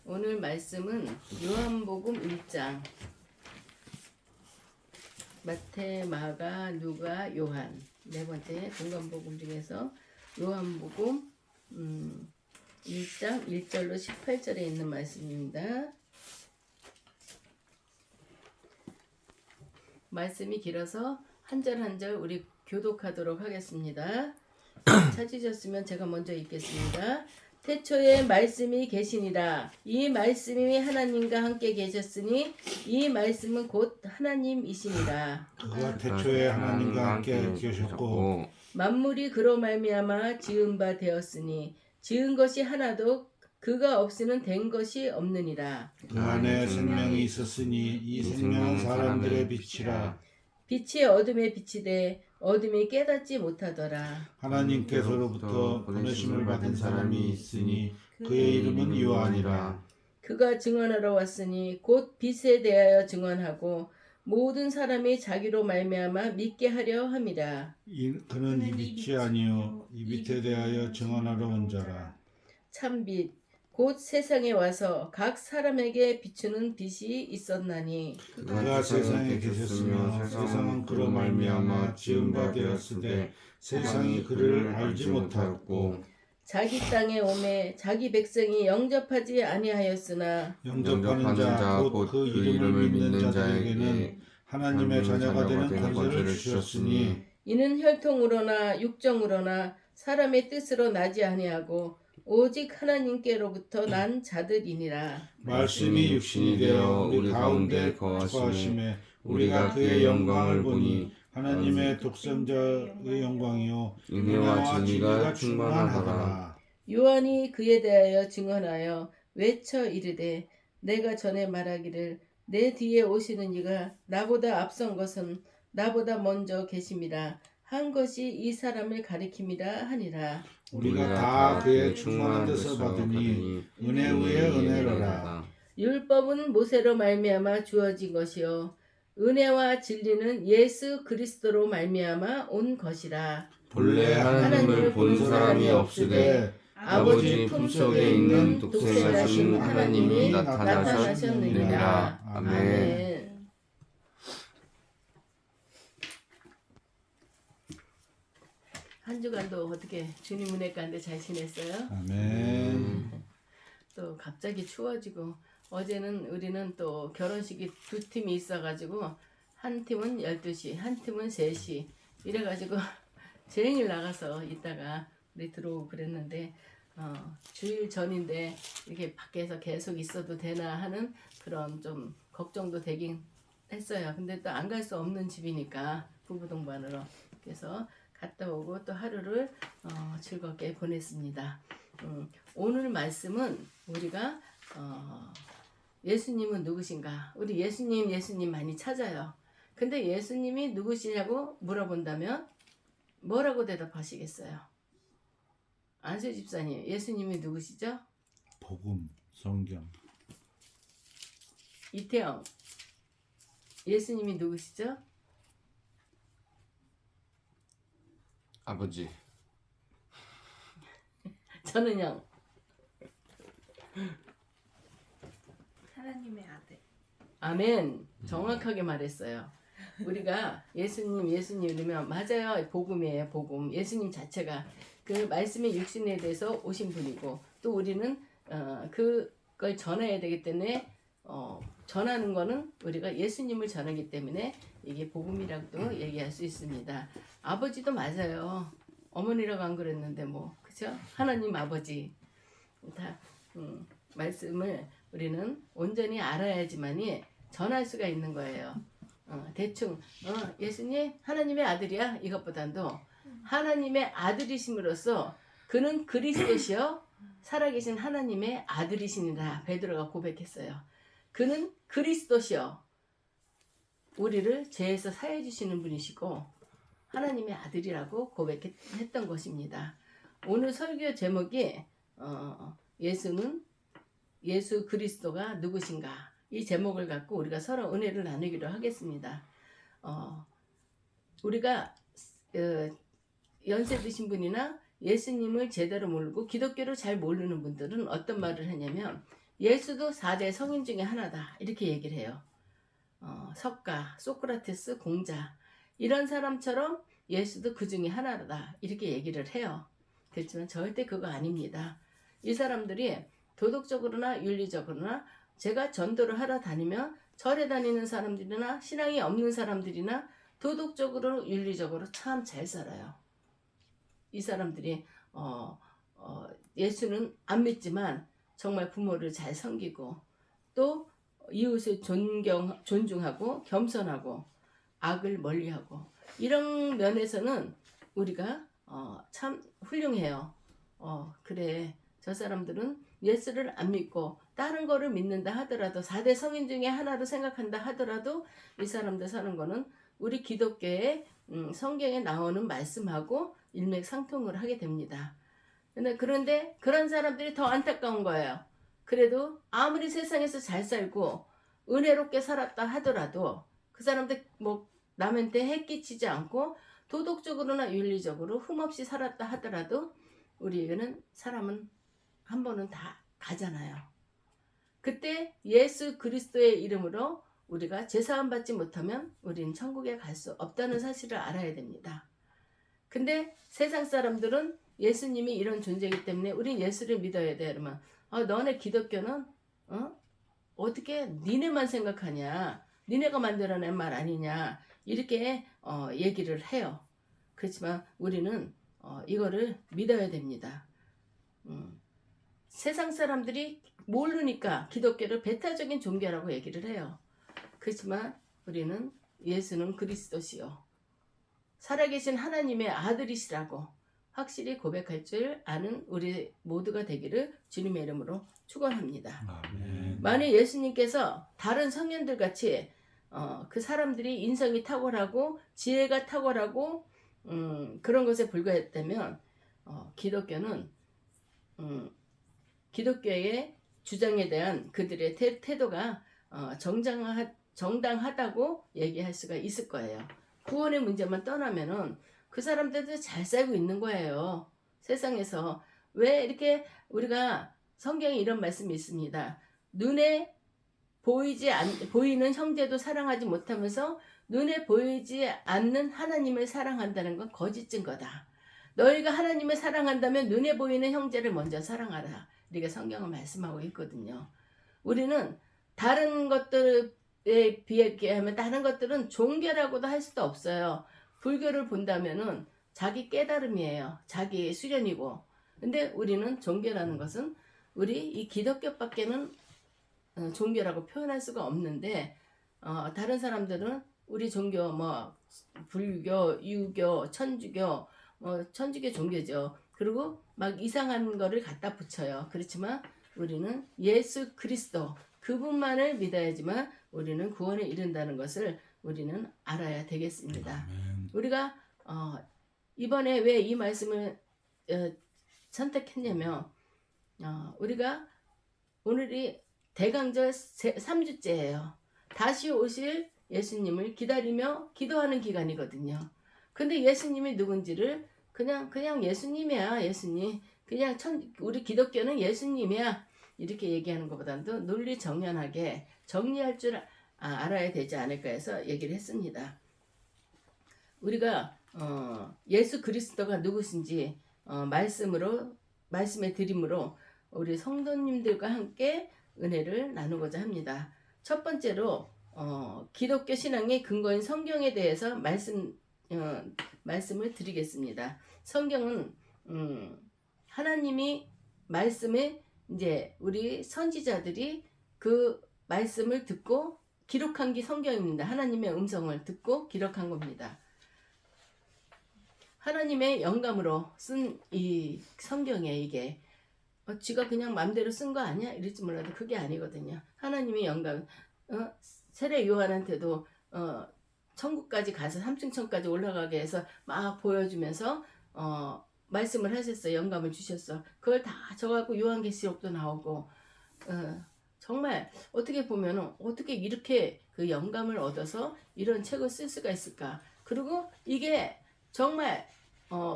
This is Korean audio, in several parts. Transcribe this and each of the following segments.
오늘 말씀은 요한복음 1장 마태, 마가, 누가, 요한 네 번째 공간복음 중에서 요한복음 1장 1절로 18절에 있는 말씀입니다. 말씀이 길어서 한 절 한 절 우리 교독하도록 하겠습니다. 찾으셨으면 제가 먼저 읽겠습니다. 태초에 말씀이 계시니라. 이 말씀이 하나님과 함께 계셨으니 이 말씀은 곧 하나님이시니라. 그가 태초에 하나님과 함께 계셨고 만물이 그로 말미암아 지은 바 되었으니 지은 것이 하나도 그가 없이는 된 것이 없느니라. 그 안에 생명이 있었으니 이 생명은 사람들의 빛이라. 빛이 어둠에 비치되 어둠이 깨닫지 못하더라. 하나님께서로부터 보내심을 받은 사람이 있으니 그의 이름은 요한이라. 그가 증언하러 왔으니 곧 빛에 대하여 증언하고 모든 사람이 자기로 말미암아 믿게 하려 함이라. 그는 이 빛이 아니요 이 빛에 대하여 증언하러 온 자라. 참빛 곧 세상에 와서 각 사람에게 비추는 빛이 있었나니 그가 세상에 계셨으며 세상은 그로 말미암아 지은 바 되었으되 세상이 그를 알지 못하였고 자기 땅에 오매 자기 백성이 영접하지 아니하였으나 영접하는 자 곧 그 이름을 믿는 자에게는 하나님의 자녀가 되는 권세를 주셨으니 이는 혈통으로나 육정으로나 사람의 뜻으로 나지 아니하고 오직 하나님께로부터 난 자들이니라. 말씀이 육신이 되어 우리 가운데 거하심에 우리가 그의 영광을 보니 하나님의 독생자의 영광이요 은혜와 진리가 충만하더라. 요한이 그에 대하여 증언하여 외쳐 이르되 내가 전에 말하기를 내 뒤에 오시는 이가 나보다 앞선 것은 나보다 먼저 계심이라 한 것이 이 사람을 가리킴이라 하니라. 우리가 다 그의 충만한 데서 받으니 은혜 위에 은혜로라. 율법은 모세로 말미암아 주어진 것이요 은혜와 진리는 예수 그리스도로 말미암아 온 것이라. 본래 하나님을 본 사람이 없으되 아버지 품속에 있는 독생하신 하나님이 나타나셨느니라. 아멘. 한 주간도 어떻게 주님 은혜 가운데 잘 지냈어요? 아멘. 또 갑자기 추워지고 어제는 우리는 또 결혼식이 두 팀이 있어가지고 한 팀은 12시 한 팀은 3시 이래가지고 종일 나가서 있다가 우리 들어오고 그랬는데 주일 전인데 이렇게 밖에서 계속 있어도 되나 하는 그런 좀 걱정도 되긴 했어요. 근데 또 안 갈 수 없는 집이니까 부부 동반으로 그래서 갔다 오고 또 하루를 즐겁게 보냈습니다. 오늘 말씀은 우리가 예수님은 누구신가? 우리 예수님 많이 찾아요. 근데 예수님이 누구시냐고 물어본다면 뭐라고 대답하시겠어요? 안수 집사님, 예수님이 누구시죠? 복음, 성경. 이태영, 예수님이 누구시죠? 아버지. 저는요. 하나님의 아들. 아멘. 정확하게 말했어요. 우리가 예수님 이러면 맞아요. 복음이에요. 복음. 예수님 자체가 그 말씀의 육신에 대해서 오신 분이고 또 우리는 그걸 전해야 되기 때문에 전하는 거는 우리가 예수님을 전하기 때문에 이게 복음이라고도 얘기할 수 있습니다. 아버지도 맞아요. 어머니라고 안 그랬는데 뭐 그죠? 하나님 아버지 다 말씀을 우리는 온전히 알아야지만이 전할 수가 있는 거예요. 대충 예수님 하나님의 아들이야 이것보다도 하나님의 아들이심으로써 그는 그리스도시요 살아계신 하나님의 아들이시니라 베드로가 고백했어요. 그는 그리스도시요 우리를 죄에서 사해 주시는 분이시고 하나님의 아들이라고 고백했던 것입니다. 오늘 설교 제목이 예수 그리스도가 누구신가 이 제목을 갖고 우리가 서로 은혜를 나누기로 하겠습니다. 우리가 연세 드신 분이나 예수님을 제대로 모르고 기독교를 잘 모르는 분들은 어떤 말을 하냐면 예수도 4대 성인 중에 하나다 이렇게 얘기를 해요. 석가, 소크라테스, 공자 이런 사람처럼 예수도 그 중에 하나다 이렇게 얘기를 해요. 그렇지만 절대 그거 아닙니다. 이 사람들이 도덕적으로나 윤리적으로나 제가 전도를 하러 다니면 절에 다니는 사람들이나 신앙이 없는 사람들이나 도덕적으로 윤리적으로 참 잘 살아요. 이 사람들이 예수는 안 믿지만 정말 부모를 잘 섬기고 또 이웃을 존중하고 겸손하고 악을 멀리하고 이런 면에서는 우리가 참 훌륭해요. 그래 저 사람들은 예수를 안 믿고 다른 거를 믿는다 하더라도 4대 성인 중에 하나로 생각한다 하더라도 이 사람들 사는 거는 우리 기독교의 성경에 나오는 말씀하고 일맥상통을 하게 됩니다. 그런데 그런 사람들이 더 안타까운 거예요. 그래도 아무리 세상에서 잘 살고 은혜롭게 살았다 하더라도 그 사람들 뭐 남한테 해끼치지 않고 도덕적으로나 윤리적으로 흠없이 살았다 하더라도 우리에게는 사람은 한 번은 다 가잖아요. 그때 예수 그리스도의 이름으로 우리가 제사함 받지 못하면 우리는 천국에 갈 수 없다는 사실을 알아야 됩니다. 근데 세상 사람들은 예수님이 이런 존재이기 때문에 우린 예수를 믿어야 돼. 그러면 너네 기독교는 어떻게 니네만 생각하냐, 니네가 만들어낸 말 아니냐 이렇게 얘기를 해요. 그렇지만 우리는 이거를 믿어야 됩니다. 세상 사람들이 모르니까 기독교를 배타적인 종교라고 얘기를 해요. 그렇지만 우리는 예수는 그리스도시요 살아계신 하나님의 아들이시라고 확실히 고백할 줄 아는 우리 모두가 되기를 주님의 이름으로 축원합니다. 아멘. 만약 예수님께서 다른 성현들 같이 그 사람들이 인성이 탁월하고 지혜가 탁월하고 그런 것에 불과했다면 기독교는 기독교의 주장에 대한 그들의 태도가 정당하다고 얘기할 수가 있을 거예요. 구원의 문제만 떠나면은 그 사람들도 잘 살고 있는 거예요. 세상에서. 왜 이렇게 우리가 성경에 이런 말씀이 있습니다. 눈에 보이는 형제도 사랑하지 못하면서 눈에 보이지 않는 하나님을 사랑한다는 건 거짓 증거다. 너희가 하나님을 사랑한다면 눈에 보이는 형제를 먼저 사랑하라. 이렇게 성경은 말씀하고 있거든요. 우리는 다른 것들에 비하면 다른 것들은 종교라고도 할 수도 없어요. 불교를 본다면은 자기 깨달음이에요. 자기 수련이고. 근데 우리는 종교라는 것은 우리 이 기독교밖에는 종교라고 표현할 수가 없는데 다른 사람들은 우리 종교 불교, 유교, 천주교 천주교 종교죠. 그리고 막 이상한 거를 갖다 붙여요. 그렇지만 우리는 예수 그리스도 그분만을 믿어야지만 우리는 구원에 이른다는 것을 우리는 알아야 되겠습니다. 아멘. 우리가 이번에 왜 이 말씀을 선택했냐면 우리가 오늘이 대강절 3주째예요. 다시 오실 예수님을 기다리며 기도하는 기간이거든요. 근데 예수님이 누군지를 그냥 예수님이야. 예수님. 그냥 우리 기독교는 예수님이야. 이렇게 얘기하는 것보다도 논리정연하게 정리할 줄 알아야 되지 않을까 해서 얘기를 했습니다. 우리가 예수 그리스도가 누구신지 말씀의 드림으로 우리 성도님들과 함께 은혜를 나누고자 합니다. 첫 번째로 기독교 신앙의 근거인 성경에 대해서 말씀을 드리겠습니다. 성경은 하나님이 말씀에 이제 우리 선지자들이 그 말씀을 듣고 기록한 게 성경입니다. 하나님의 음성을 듣고 기록한 겁니다. 하나님의 영감으로 쓴 이 성경에 이게 쥐가 그냥 마음대로 쓴 거 아니야? 이럴지 몰라도 그게 아니거든요. 하나님의 영감 세례 요한한테도 천국까지 가서 삼층천까지 올라가게 해서 막 보여주면서 말씀을 하셨어요. 영감을 주셨어. 그걸 다 적어갖고 요한계시록도 나오고 정말 어떻게 보면은 어떻게 이렇게 그 영감을 얻어서 이런 책을 쓸 수가 있을까? 그리고 이게 정말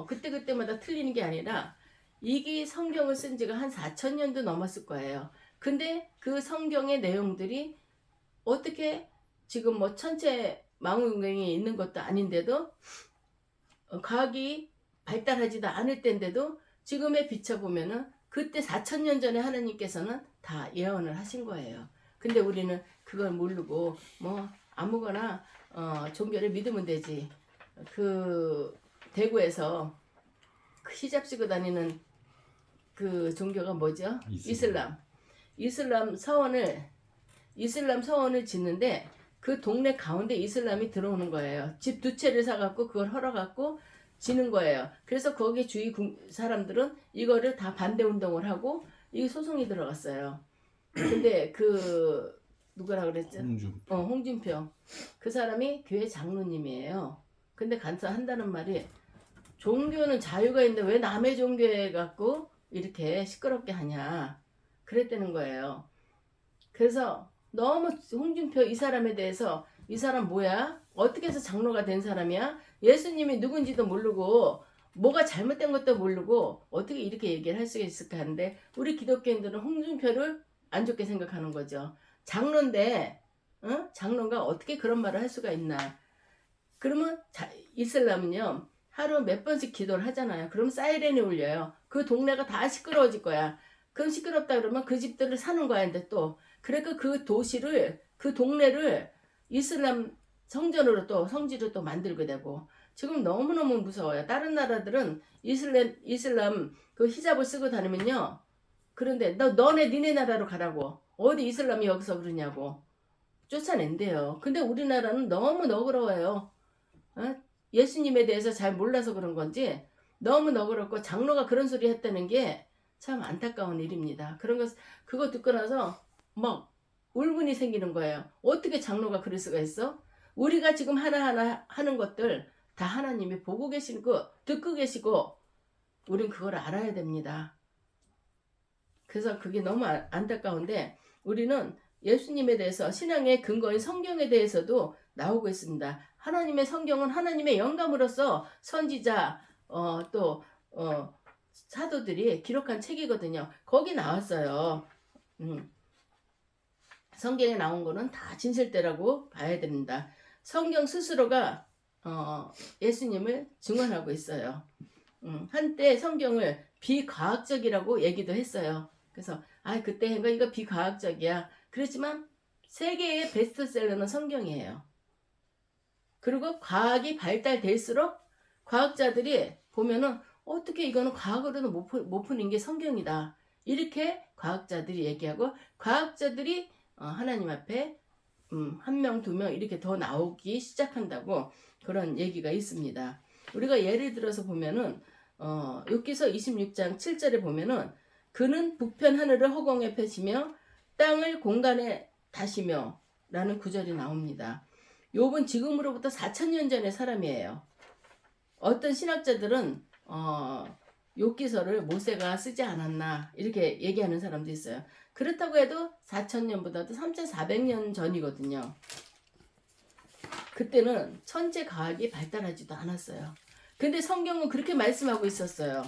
그때마다 틀리는 게 아니라 이게 성경을 쓴 지가 한 4,000년도 넘었을 거예요. 근데 그 성경의 내용들이 어떻게 지금 뭐 천체 망원경이 있는 것도 아닌데도 과학이 발달하지도 않을 때인데도 지금에 비춰보면은 그때 4,000년 전에 하나님께서는 다 예언을 하신 거예요. 근데 우리는 그걸 모르고 뭐 아무거나 종교를 믿으면 되지. 그 대구에서 그 히잡 쓰고 다니는 그 종교가 뭐죠? 이슬람 서원을 짓는데 그 동네 가운데 이슬람이 들어오는 거예요. 집 2채를 사갖고 그걸 헐어갖고 지는 거예요. 그래서 거기 주위 사람들은 이거를 다 반대 운동을 하고 이 소송이 들어갔어요. 근데 그 누구라 그랬죠? 홍준표. 그 사람이 교회 장로님이에요. 근데 간사 한다는 말이 종교는 자유가 있는데 왜 남의 종교에 갖고 이렇게 시끄럽게 하냐 그랬다는 거예요. 그래서 너무 홍준표 이 사람에 대해서 이 사람 뭐야? 어떻게 해서 장로가 된 사람이야? 예수님이 누군지도 모르고 뭐가 잘못된 것도 모르고 어떻게 이렇게 얘기를 할 수가 있을까 하는데 우리 기독교인들은 홍준표를 안 좋게 생각하는 거죠. 장로인데 장로가 어떻게 그런 말을 할 수가 있나. 그러면 이슬람은요 하루 몇 번씩 기도를 하잖아요. 그럼 사이렌이 울려요. 그 동네가 다 시끄러워질 거야. 그럼 시끄럽다 그러면 그 집들을 사는 거야. 근데 또 그러니까 그 도시를 그 동네를 이슬람 성전으로 또 성지로 또 만들게 되고 지금 너무너무 무서워요. 다른 나라들은 이슬람 그 히잡을 쓰고 다니면요. 그런데 니네 나라로 가라고. 어디 이슬람이 여기서 그러냐고. 쫓아낸대요. 근데 우리나라는 너무 너그러워요. 예수님에 대해서 잘 몰라서 그런 건지 너무 너그럽고 장로가 그런 소리 했다는 게 참 안타까운 일입니다. 그거 듣고 나서 막 울분이 생기는 거예요. 어떻게 장로가 그럴 수가 있어? 우리가 지금 하나하나 하는 것들 다 하나님이 보고 계시고 듣고 계시고 우린 그걸 알아야 됩니다. 그래서 그게 너무 안타까운데 우리는 예수님에 대해서 신앙의 근거인 성경에 대해서도 나오고 있습니다. 하나님의 성경은 하나님의 영감으로서 선지자 사도들이 기록한 책이거든요. 거기 나왔어요. 성경에 나온 거는 다 진실대라고 봐야 됩니다. 성경 스스로가 예수님을 증언하고 있어요. 한때 성경을 비과학적이라고 얘기도 했어요. 그래서 그때 이거 비과학적이야. 그렇지만 세계의 베스트셀러는 성경이에요. 그리고 과학이 발달될수록 과학자들이 보면은 어떻게 이거는 과학으로는 못 푸는 게 성경이다. 이렇게 과학자들이 얘기하고 과학자들이 하나님 앞에 1명, 2명 이렇게 더 나오기 시작한다고 그런 얘기가 있습니다. 우리가 예를 들어서 보면은 욥기서 26장 7절에 보면은 그는 북편 하늘을 허공에 펴시며 땅을 공간에 다시며 라는 구절이 나옵니다. 욥은 지금으로부터 4,000년 전의 사람이에요. 어떤 신학자들은 욥기서를 모세가 쓰지 않았나 이렇게 얘기하는 사람도 있어요. 그렇다고 해도 4,000년보다도 3,400년 전이거든요. 그때는 천체 과학이 발달하지도 않았어요. 근데 성경은 그렇게 말씀하고 있었어요.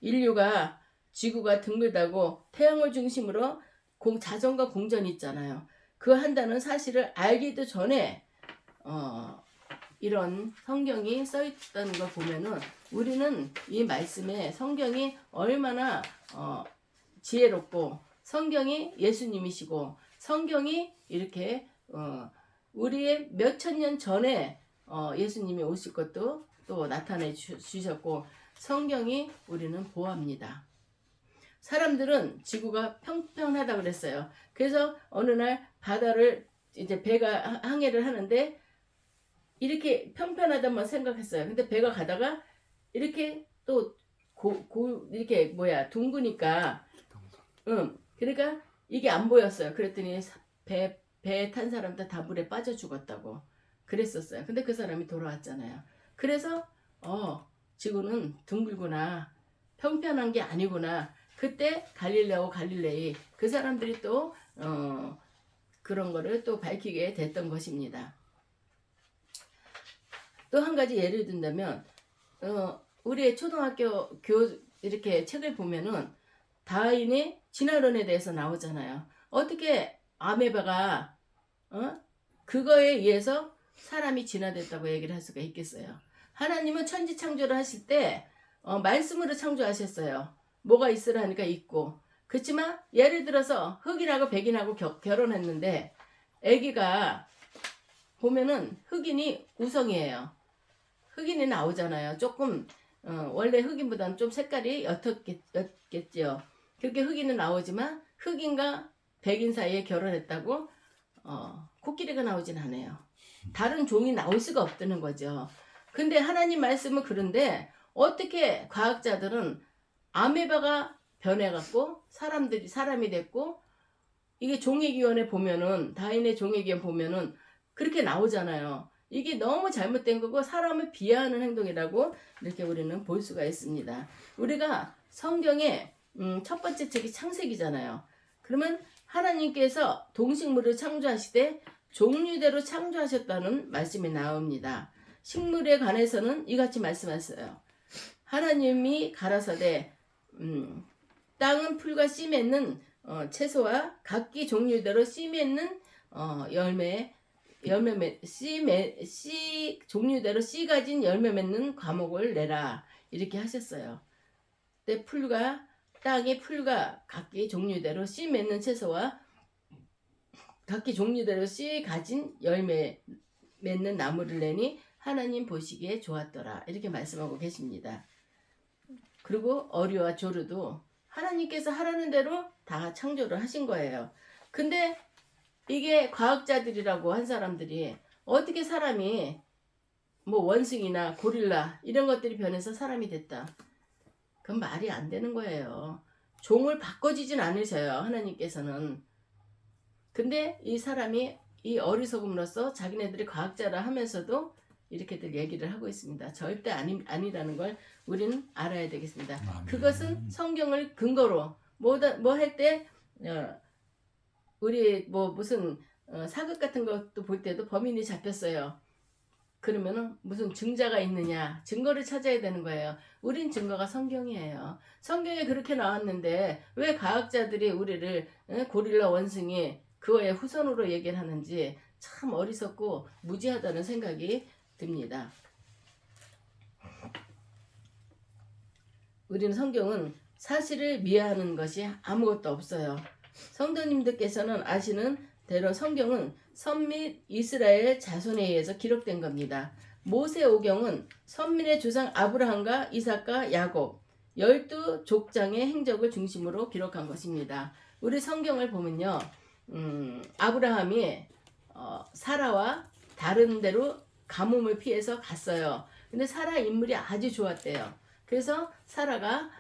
인류가 지구가 둥글다고 태양을 중심으로 자전과 공전이 있잖아요. 그 한다는 사실을 알기도 전에 이런 성경이 써있다는 걸 보면은 우리는 이 말씀에 성경이 얼마나 지혜롭고 성경이 예수님이시고 성경이 이렇게 우리의 몇천 년 전에 예수님이 오실 것도 또 나타내 주셨고 성경이 우리는 보호합니다. 사람들은 지구가 평평하다 그랬어요. 그래서 어느 날 바다를 이제 배가 항해를 하는데 이렇게 평평하다만 생각했어요. 근데 배가 가다가 이렇게 또 이렇게 둥그니까 그러니까 이게 안 보였어요. 그랬더니 배에 탄 사람들 다 물에 빠져 죽었다고 그랬었어요. 근데 그 사람이 돌아왔잖아요. 그래서 지구는 둥글구나. 평평한 게 아니구나. 그때 갈릴레이 그 사람들이 또 그런 거를 또 밝히게 됐던 것입니다. 또 한 가지 예를 든다면 우리의 초등학교 이렇게 책을 보면은 다윈의 진화론에 대해서 나오잖아요. 어떻게 아메바가 그거에 의해서 사람이 진화됐다고 얘기를 할 수가 있겠어요. 하나님은 천지 창조를 하실 때 말씀으로 창조하셨어요. 뭐가 있으라 하니까 있고. 그렇지만 예를 들어서 흑인하고 백인하고 결혼했는데 아기가 보면은 흑인이 우성이에요. 흑인이 나오잖아요. 조금 원래 흑인보다는 좀 색깔이 옅겠죠. 그렇게 흑인은 나오지만 흑인과 백인 사이에 결혼했다고 코끼리가 나오진 않아요. 다른 종이 나올 수가 없다는 거죠. 근데 하나님 말씀은 그런데 어떻게 과학자들은 아메바가 변해갖고 사람이 됐고 이게 종의기원에 보면은 다윈의 종의기원 보면은 그렇게 나오잖아요. 이게 너무 잘못된 거고 사람을 비하하는 행동이라고 이렇게 우리는 볼 수가 있습니다. 우리가 성경의 첫 번째 책이 창세기잖아요. 그러면 하나님께서 동식물을 창조하시되 종류대로 창조하셨다는 말씀이 나옵니다. 식물에 관해서는 이같이 말씀하셨어요. 하나님이 가라사대 땅은 풀과 씨 맺는 채소와 각기 종류대로 씨 맺는 씨 종류대로 씨 가진 열매 맺는 과목을 내라 이렇게 하셨어요. 때 땅의 풀과 각기 종류대로 씨 맺는 채소와 각기 종류대로 씨 가진 열매 맺는 나무를 내니 하나님 보시기에 좋았더라 이렇게 말씀하고 계십니다. 그리고 어류와 조류도 하나님께서 하라는 대로 다 창조를 하신 거예요. 근데 이게 과학자들이라고 한 사람들이 어떻게 사람이 뭐 원숭이나 고릴라 이런 것들이 변해서 사람이 됐다. 그건 말이 안 되는 거예요. 종을 바꿔주진 않으셔요. 하나님께서는. 근데 이 사람이 이 어리석음으로써 자기네들이 과학자라 하면서도 이렇게들 얘기를 하고 있습니다. 절대 아니라는 걸 우리는 알아야 되겠습니다. 그것은 성경을 근거로 뭐 할 때 우리 뭐 무슨 사극 같은 것도 볼 때도 범인이 잡혔어요. 그러면은 무슨 증자가 있느냐 증거를 찾아야 되는 거예요. 우린 증거가 성경이에요. 성경에 그렇게 나왔는데 왜 과학자들이 우리를 고릴라 원숭이 그거의 후손으로 얘기를 하는지 참 어리석고 무지하다는 생각이 듭니다. 우리는 성경은 사실을 미화하는 것이 아무것도 없어요. 성도님들께서는 아시는 대로 성경은 선민 이스라엘 자손에 의해서 기록된 겁니다. 모세오경은 선민의 조상 아브라함과 이삭과 야곱 12족장의 행적을 중심으로 기록한 것입니다. 우리 성경을 보면요. 아브라함이 사라와 다른 데로 가뭄을 피해서 갔어요. 근데 사라 인물이 아주 좋았대요. 그래서 사라가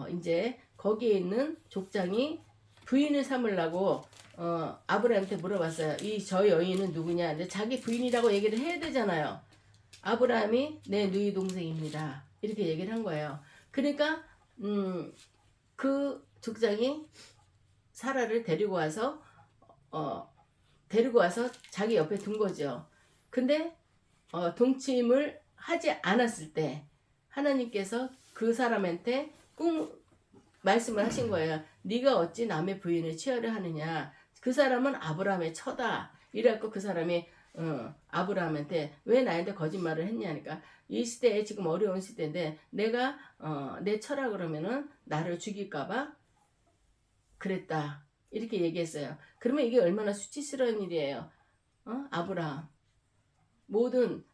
이제 거기에 있는 족장이 부인을 삼으려고 아브라함한테 물어봤어요. 저 여인은 누구냐? 근데 자기 부인이라고 얘기를 해야 되잖아요. 아브라함이 내 누이 동생입니다. 이렇게 얘기를 한 거예요. 그러니까 그 족장이 사라를 데리고 와서 자기 옆에 둔 거죠. 근데 동침을 하지 않았을 때 하나님께서 그 사람한테 말씀을 하신 거예요. 네가 어찌 남의 부인을 취하려 하느냐. 그 사람은 아브라함의 처다. 이래갖고 그 사람이 아브라함한테 왜 나한테 거짓말을 했냐니까 이 시대에 지금 어려운 시대인데 내가 내 처라 그러면은 나를 죽일까봐 그랬다. 이렇게 얘기했어요. 그러면 이게 얼마나 수치스러운 일이에요. 아브라함. 모든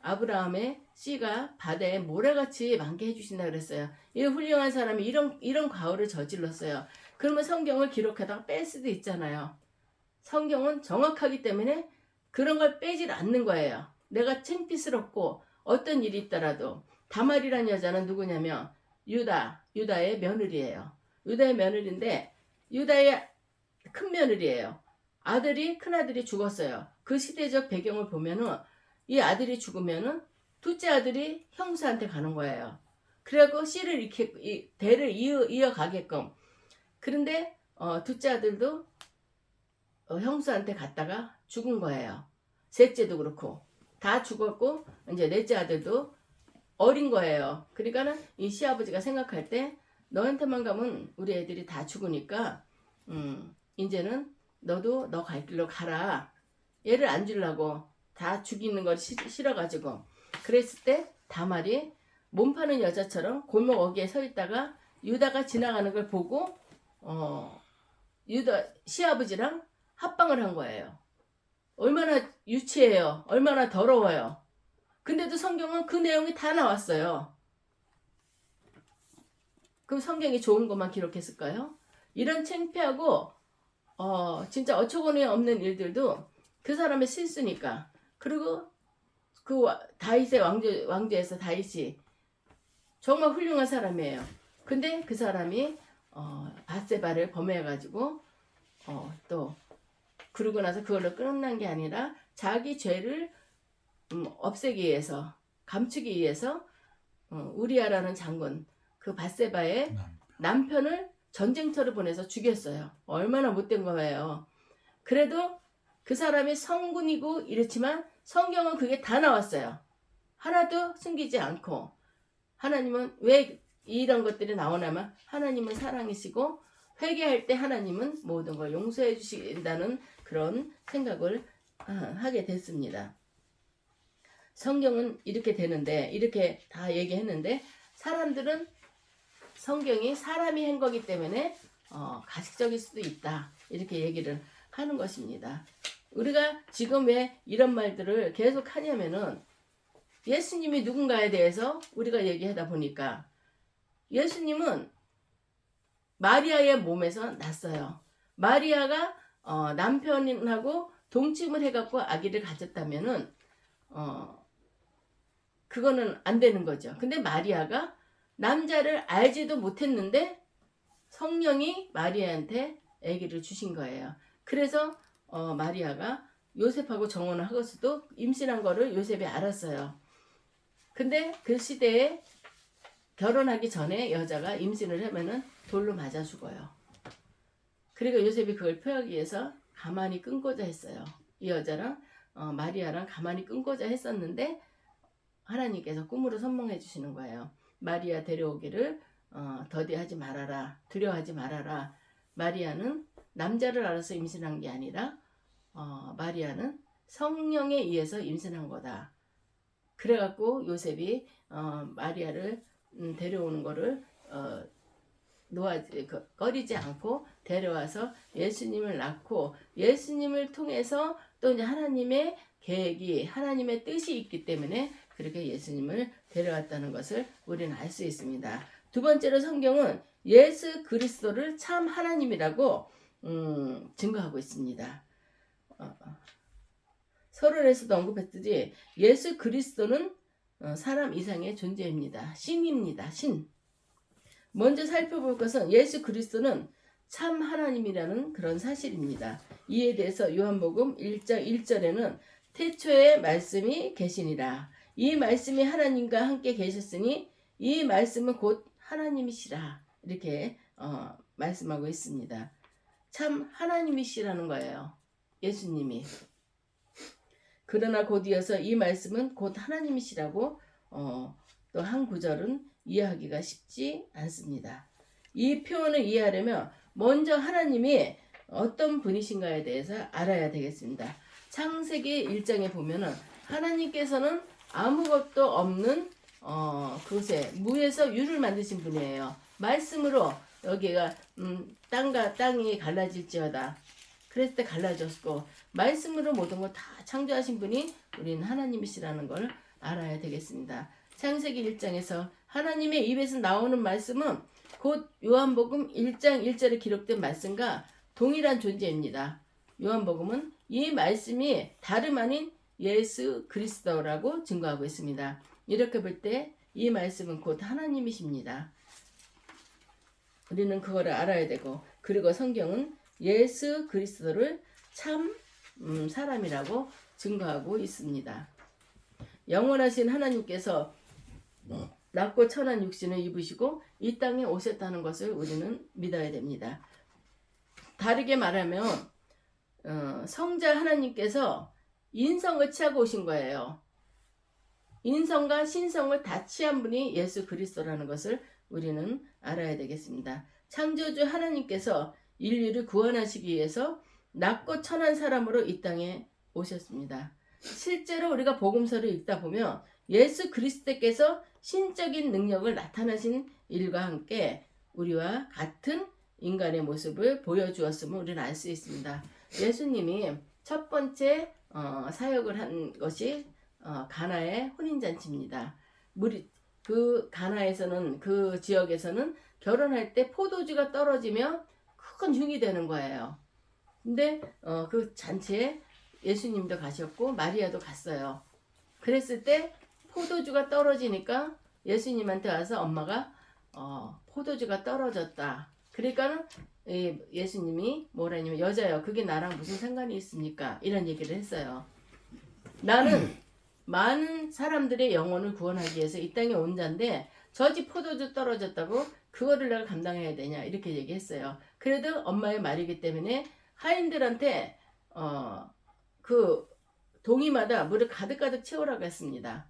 아브라함의 씨가 바다에 모래같이 많게 해주신다 그랬어요. 이 훌륭한 사람이 이런 과오를 저질렀어요. 그러면 성경을 기록하다가 뺄 수도 있잖아요. 성경은 정확하기 때문에 그런 걸 빼질 않는 거예요. 내가 창피스럽고 어떤 일이 있더라도 다말이라는 여자는 누구냐면 유다의 며느리예요. 유다의 며느리인데 유다의 큰 며느리예요. 큰아들이 죽었어요. 그 시대적 배경을 보면은 이 아들이 죽으면은 둘째 아들이 형수한테 가는 거예요. 그래갖고 씨를 이렇게 대를 이어가게끔. 그런데 둘째 아들도 형수한테 갔다가 죽은 거예요. 셋째도 그렇고 다 죽었고 이제 넷째 아들도 어린 거예요. 그러니까는 이 시아버지가 생각할 때 너한테만 가면 우리 애들이 다 죽으니까 이제는 너도 너 갈 길로 가라. 얘를 안 주려고 다 죽이는 걸 싫어가지고. 그랬을 때 다말이 몸 파는 여자처럼 골목 어귀에 서 있다가 유다가 지나가는 걸 보고 유다 시아버지랑 합방을 한 거예요. 얼마나 유치해요. 얼마나 더러워요. 근데도 성경은 그 내용이 다 나왔어요. 그럼 성경이 좋은 것만 기록했을까요? 이런 창피하고 진짜 어처구니 없는 일들도 그 사람의 실수니까. 그리고 그 다윗의 왕조에서 다윗이 정말 훌륭한 사람이에요. 근데 그 사람이 밧세바를 범해가지고 또 그러고 나서 그걸로 끝난 게 아니라 자기 죄를 없애기 위해서, 감추기 위해서 우리아라는 장군, 그 밧세바의 남편을 전쟁터로 보내서 죽였어요. 얼마나 못된 거예요. 그래도 그 사람이 성군이고 이렇지만 성경은 그게 다 나왔어요. 하나도 숨기지 않고. 하나님은 왜 이런 것들이 나오냐면 하나님은 사랑이시고 회개할 때 하나님은 모든 걸 용서해 주신다는 그런 생각을 하게 됐습니다. 성경은 이렇게 되는데, 이렇게 다 얘기했는데, 사람들은 성경이 사람이 한 거기 때문에 가식적일 수도 있다, 이렇게 얘기를 하는 것입니다. 우리가 지금 왜 이런 말들을 계속 하냐면은 예수님이 누군가에 대해서 우리가 얘기하다 보니까, 예수님은 마리아의 몸에서 났어요. 마리아가 남편하고 동침을 해갖고 아기를 가졌다면은 그거는 안 되는 거죠. 근데 마리아가 남자를 알지도 못했는데 성령이 마리아한테 아기를 주신 거예요. 그래서 마리아가 요셉하고 정혼을 하고서도 임신한 거를 요셉이 알았어요. 근데 그 시대에 결혼하기 전에 여자가 임신을 하면은 돌로 맞아 죽어요. 그리고 요셉이 그걸 표하기 위해서 가만히 끊고자 했어요. 이 여자랑 마리아랑 가만히 끊고자 했었는데 하나님께서 꿈으로 선몽해 주시는 거예요. 마리아 데려오기를 더디하지 말아라, 두려워하지 말아라. 마리아는 남자를 알아서 임신한 게 아니라 마리아는 성령에 의해서 임신한 거다. 그래갖고 요셉이 마리아를 데려오는 거를 꺼리지 않고 데려와서 예수님을 낳고, 예수님을 통해서 또 이제 하나님의 계획이, 하나님의 뜻이 있기 때문에 그렇게 예수님을 데려왔다는 것을 우리는 알 수 있습니다. 두 번째로 성경은 예수 그리스도를 참 하나님이라고 증거하고 있습니다. 서론에서도 언급했듯이 예수 그리스도는 사람 이상의 존재입니다. 신입니다. 신. 먼저 살펴볼 것은 예수 그리스도는 참 하나님이라는 그런 사실입니다. 이에 대해서 요한복음 1장 1절에는 태초에 말씀이 계시니라. 이 말씀이 하나님과 함께 계셨으니 이 말씀은 곧 하나님이시라. 이렇게 말씀하고 있습니다. 참 하나님이시라는 거예요. 예수님이. 그러나 곧 이어서 이 말씀은 곧 하나님이시라고 또 한 구절은 이해하기가 쉽지 않습니다. 이 표현을 이해하려면 먼저 하나님이 어떤 분이신가에 대해서 알아야 되겠습니다. 창세기 1장에 보면은 하나님께서는 아무것도 없는 그곳에 무에서 유를 만드신 분이에요. 말씀으로 여기가 땅과 땅이 갈라질지어다. 그랬을 때 갈라졌고 말씀으로 모든 걸 다 창조하신 분이 우리는 하나님이시라는 걸 알아야 되겠습니다. 창세기 1장에서 하나님의 입에서 나오는 말씀은 곧 요한복음 1장 1절에 기록된 말씀과 동일한 존재입니다. 요한복음은 이 말씀이 다름 아닌 예수 그리스도라고 증거하고 있습니다. 이렇게 볼 때 이 말씀은 곧 하나님이십니다. 우리는 그거를 알아야 되고, 그리고 성경은 예수 그리스도를 참 사람이라고 증거하고 있습니다. 영원하신 하나님께서 낮고 천한 육신을 입으시고 이 땅에 오셨다는 것을 우리는 믿어야 됩니다. 다르게 말하면 성자 하나님께서 인성을 취하고 오신 거예요. 인성과 신성을 다 취한 분이 예수 그리스도라는 것을 우리는 알아야 되겠습니다. 창조주 하나님께서 인류를 구원하시기 위해서 낮고 천한 사람으로 이 땅에 오셨습니다. 실제로 우리가 복음서를 읽다 보면 예수 그리스도께서 신적인 능력을 나타나신 일과 함께 우리와 같은 인간의 모습을 보여주었음을 우리는 알 수 있습니다. 예수님이 첫 번째 사역을 한 것이 가나의 혼인잔치입니다. 그 가나에서는, 그 지역에서는 결혼할 때 포도주가 떨어지면 큰 흉이 되는 거예요. 근데 그 잔치에 예수님도 가셨고 마리아도 갔어요. 그랬을 때 포도주가 떨어지니까 예수님한테 와서 엄마가 포도주가 떨어졌다. 그러니까는 예수님이 뭐라냐면 여자여 그게 나랑 무슨 상관이 있습니까? 이런 얘기를 했어요. 나는 많은 사람들의 영혼을 구원하기 위해서 이 땅에 온 자인데 저 집 포도주 떨어졌다고 그거를 내가 감당해야 되냐 이렇게 얘기했어요. 그래도 엄마의 말이기 때문에 하인들한테 그 동이마다 물을 가득가득 채우라고 했습니다.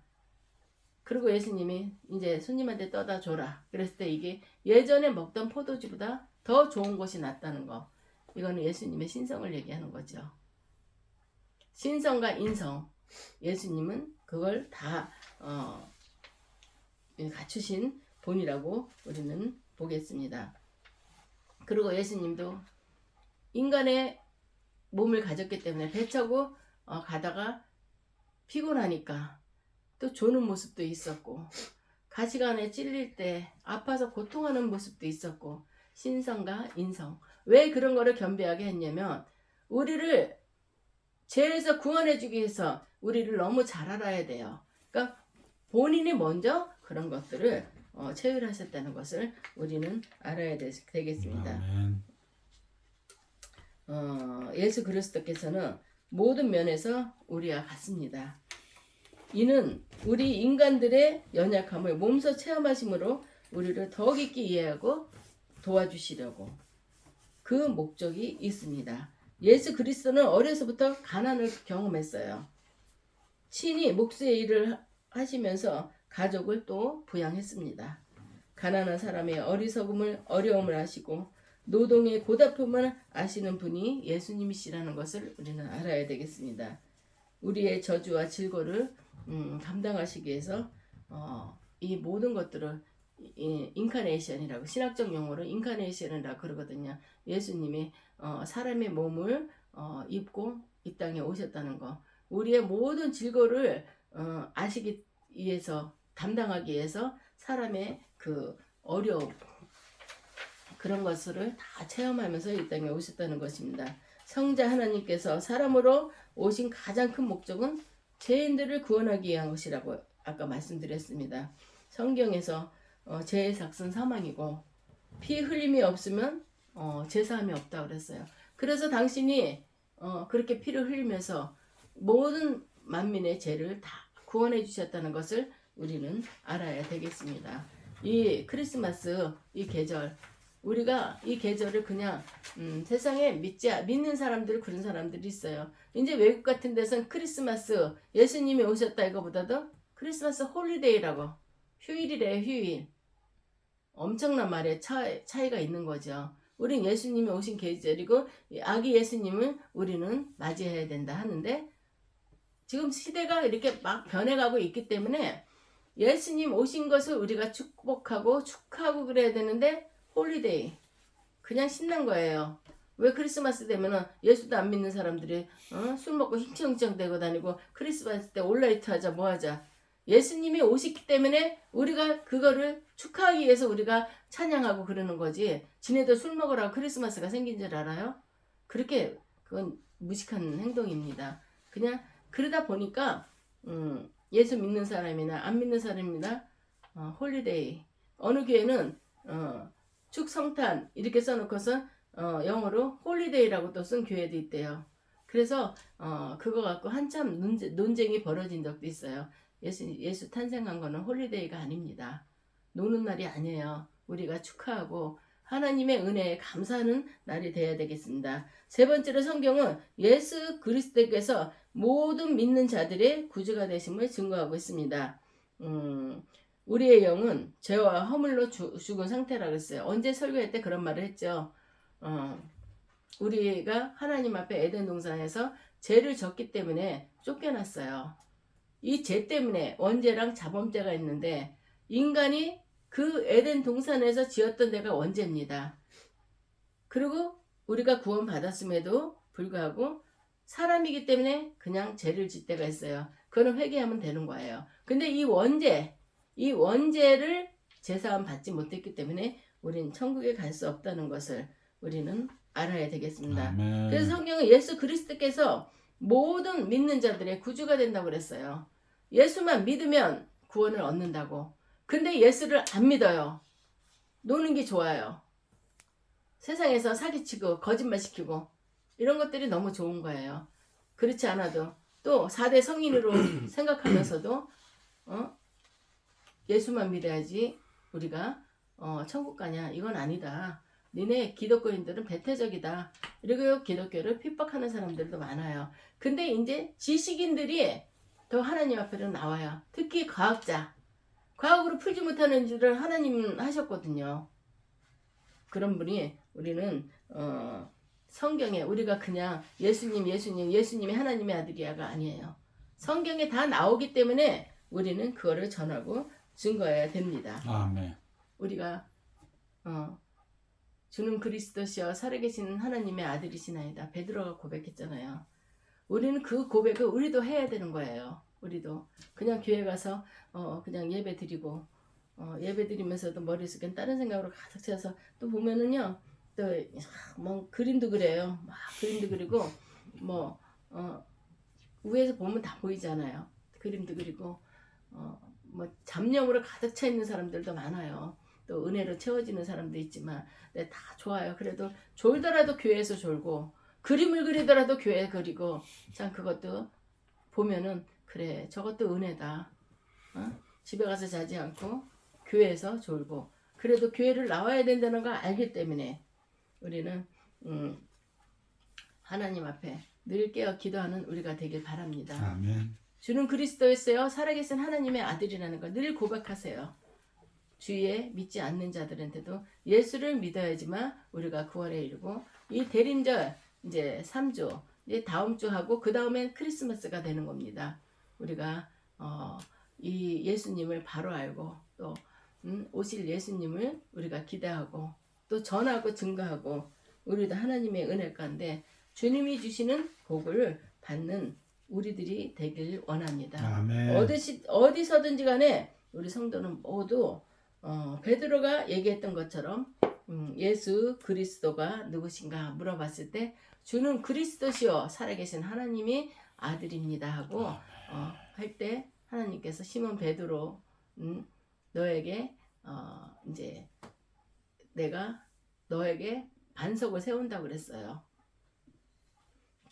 그리고 예수님이 이제 손님한테 떠다 줘라. 그랬을 때 이게 예전에 먹던 포도주보다 더 좋은 것이 낫다는 거. 이거는 예수님의 신성을 얘기하는 거죠. 신성과 인성. 예수님은 그걸 다 갖추신 분이라고 우리는 보겠습니다. 그리고 예수님도 인간의 몸을 가졌기 때문에 배 타고 가다가 피곤하니까 또 조는 모습도 있었고 가시관에 찔릴 때 아파서 고통하는 모습도 있었고 신성과 인성. 왜 그런 거를 겸비하게 했냐면 우리를 죄에서 구원해주기 위해서 우리를 너무 잘 알아야 돼요. 그러니까 본인이 먼저 그런 것들을 체휼하셨다는 것을 우리는 알아야 되겠습니다. 예수 그리스도께서는 모든 면에서 우리와 같습니다. 이는 우리 인간들의 연약함을 몸소 체험하심으로 우리를 더 깊이 이해하고 도와주시려고 그 목적이 있습니다. 예수 그리스도는 어려서부터 가난을 경험했어요. 친히 목수의 일을 하시면서 가족을 또 부양했습니다. 가난한 사람의 어려움을 아시고 노동의 고달픔을 아시는 분이 예수님이시라는 것을 우리는 알아야 되겠습니다. 우리의 저주와 질고를 감당하시기 위해서 이 모든 것들을 인카네이션이라고 신학적 용어로 인카네이션이라고 그러거든요. 예수님이 사람의 몸을 입고 이 땅에 오셨다는 거. 우리의 모든 질고를 아시기 위해서 담당하기 위해서 사람의 그 어려움 그런 것을 다 체험하면서 이 땅에 오셨다는 것입니다. 성자 하나님께서 사람으로 오신 가장 큰 목적은 죄인들을 구원하기 위한 것이라고 아까 말씀드렸습니다. 성경에서 죄의 삭은 사망이고 피 흘림이 없으면 제사함이 없다고 그랬어요. 그래서 당신이 그렇게 피를 흘리면서 모든 만민의 죄를 다 구원해 주셨다는 것을 우리는 알아야 되겠습니다. 이 크리스마스 이 계절 우리가 이 계절을 그냥 세상에 믿는 사람들 그런 사람들이 있어요. 이제 외국 같은 데서는 크리스마스 예수님이 오셨다 이거보다도 크리스마스 홀리데이라고 휴일이래요. 휴일. 엄청난 말에 차이가 있는 거죠. 우린 예수님이 오신 계절이고 아기 예수님을 우리는 맞이해야 된다 하는데 지금 시대가 이렇게 막 변해가고 있기 때문에 예수님 오신 것을 우리가 축복하고 축하하고 그래야 되는데 홀리데이 그냥 신난 거예요. 왜 크리스마스 되면은 예수도 안 믿는 사람들이 술 먹고 힝청힝청 대고 다니고 크리스마스 때 올라이트 하자 뭐 하자. 예수님이 오셨기 때문에 우리가 그거를 축하하기 위해서 우리가 찬양하고 그러는 거지. 지네들 술 먹으라고 크리스마스가 생긴 줄 알아요? 그렇게 그건 무식한 행동입니다. 그냥 그러다 보니까 예수 믿는 사람이나 안 믿는 사람이나 홀리데이 어느 교회는 축성탄 이렇게 써놓고서 영어로 홀리데이라고 또 쓴 교회도 있대요. 그래서 그거 갖고 한참 논쟁이 벌어진 적도 있어요. 예수 탄생한 거는 홀리데이가 아닙니다. 노는 날이 아니에요. 우리가 축하하고 하나님의 은혜에 감사하는 날이 되어야 되겠습니다. 세 번째로 성경은 예수 그리스도께서 모든 믿는 자들의 구주가 되심을 증거하고 있습니다. 우리의 영은 죄와 허물로 죽은 상태라 그랬어요. 언제 설교할 때 그런 말을 했죠. 우리가 하나님 앞에 에덴 동산에서 죄를 졌기 때문에 쫓겨났어요. 이 죄 때문에 원죄랑 자범죄가 있는데 인간이 그 에덴 동산에서 지었던 데가 원죄입니다. 그리고 우리가 구원 받았음에도 불구하고 사람이기 때문에 그냥 죄를 짓 때가 있어요. 그거는 회개하면 되는 거예요. 근데 이 원죄를 제사함 받지 못했기 때문에 우리는 천국에 갈 수 없다는 것을 우리는 알아야 되겠습니다. 아멘. 그래서 성경은 예수 그리스도께서 모든 믿는 자들의 구주가 된다고 그랬어요. 예수만 믿으면 구원을 얻는다고. 근데 예수를 안 믿어요. 노는 게 좋아요. 세상에서 사기치고 거짓말시키고 이런 것들이 너무 좋은 거예요. 그렇지 않아도 또 4대 성인으로 생각하면서도 예수만 믿어야지 우리가 천국 가냐, 이건 아니다. 니네 기독교인들은 배타적이다. 이러고 기독교를 핍박하는 사람들도 많아요. 근데 이제 지식인들이 더 하나님 앞에로 나와요. 특히 과학으로 풀지 못하는 일을 하나님은 하셨거든요. 그런 분이 우리는 성경에 우리가 그냥 예수님이 하나님의 아들이야가 아니에요. 성경에 다 나오기 때문에 우리는 그거를 전하고 증거해야 됩니다. 아멘. 우리가 주는 그리스도시여 살아계신 하나님의 아들이시나이다. 베드로가 고백했잖아요. 우리는 그 고백을 우리도 해야 되는 거예요. 우리도 그냥 교회 가서 그냥 예배 드리고 예배 드리면서도 머릿속엔 다른 생각으로 가득 차서 또 보면은요, 또 뭐 그림도 그려요. 막 그림도 그리고 뭐 위에서 보면 다 보이잖아요. 그림도 그리고 뭐 잡념으로 가득 차 있는 사람들도 많아요. 또 은혜로 채워지는 사람도 있지만 네, 다 좋아요. 그래도 졸더라도 교회에서 졸고 그림을 그리더라도 교회 그리고 참 그것도 보면은 그래 저것도 은혜다. 집에 가서 자지 않고 교회에서 졸고 그래도 교회를 나와야 된다는 걸 알기 때문에 우리는 하나님 앞에 늘 깨어 기도하는 우리가 되길 바랍니다. 아멘. 주는 그리스도였어요. 살아계신 하나님의 아들이라는 걸 늘 고백하세요. 주위에 믿지 않는 자들한테도 예수를 믿어야지만 우리가 구원에 이르고 이 대림절 이제 3주 이제 다음 주 하고 그 다음엔 크리스마스가 되는 겁니다. 우리가 이 예수님을 바로 알고 또 오실 예수님을 우리가 기대하고 또 전하고 증거하고 우리도 하나님의 은혜 가운데 주님이 주시는 복을 받는 우리들이 되길 원합니다. 아멘. 어디서든지 간에 우리 성도는 모두 베드로가 얘기했던 것처럼 예수 그리스도가 누구신가 물어봤을 때 주는 그리스도시요 살아계신 하나님이 아들입니다 하고 할 때 하나님께서 시몬 베드로 너에게 이제 내가 너에게 반석을 세운다고 그랬어요.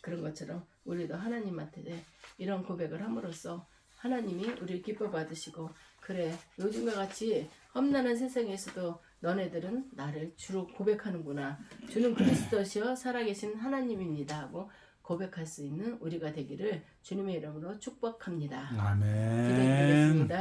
그런 것처럼 우리도 하나님한테 이런 고백을 함으로써 하나님이 우리를 기뻐 받으시고 그래 요즘과 같이 험난한 세상에서도 너네들은 나를 주로 고백하는구나. 주는 그리스도시여 살아계신 하나님입니다 하고 고백할 수 있는 우리가 되기를 주님의 이름으로 축복합니다. 아멘. 기도드리겠습니다.